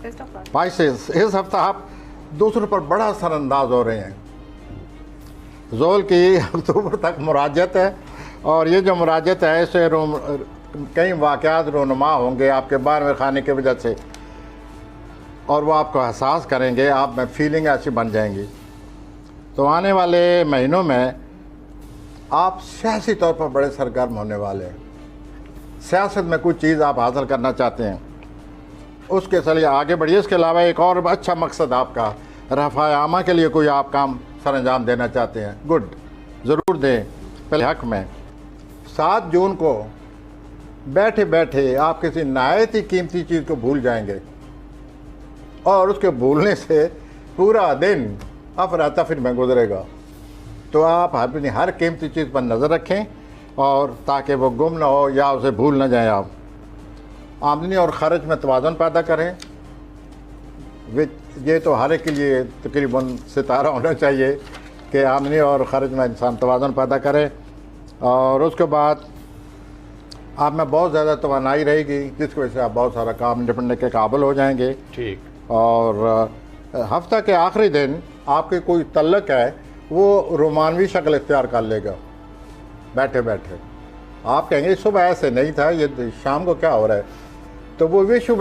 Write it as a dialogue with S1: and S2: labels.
S1: Spices, इस हफ्ता आप दूसरों पर बड़ा असरअंदाज हो रहे हैं। ज़ोल की अक्टूबर तक मुराजत है, और ये जो मुराजत है इससे कई वाक़यात रोनुमा होंगे आपके 12वें खाने की वजह से, और वो आपको एहसास करेंगे, आप में फीलिंग ऐसी बन जाएंगी। तो आने वाले महीनों में आप सियासी तौर पर बड़े सरगर्म होने वाले हैं। सियासत में कुछ चीज़ आप हासिल करना चाहते हैं, उसके चलिए आगे बढ़िए। इसके अलावा एक और अच्छा मकसद आपका, रफ़ा आमा के लिए कोई आप काम सर अंजाम देना चाहते हैं, गुड, ज़रूर दें पहले हक़ में। 7 जून को बैठे बैठे आप किसी नहायत ही कीमती चीज़ को भूल जाएंगे, और उसके भूलने से पूरा दिन अफरा तफरी में गुजरेगा। तो आप अपनी हर कीमती चीज़ पर नज़र रखें, और ताकि वो गुम ना हो या उसे भूल ना जाएं। आप आमदनी और ख़र्च में तवाज़ुन पैदा करें। ये तो हर एक के लिए तकरीबन सितारा होना चाहिए कि आमदनी और ख़र्च में इंसान तवाज़ुन पैदा करे, और उसके बाद आप में बहुत ज़्यादा तवानाई रहेगी, जिसकी वजह से आप बहुत सारा काम निपटने के काबिल हो जाएंगे।
S2: ठीक।
S1: और हफ्ता के आखिरी दिन आपके कोई तल्लक है वो रोमानवी शक्ल इख्तियार कर लेगा। बैठे बैठे आप कहेंगे सुबह ऐसे नहीं था, ये शाम को क्या हो रहा है, तो वो विश्व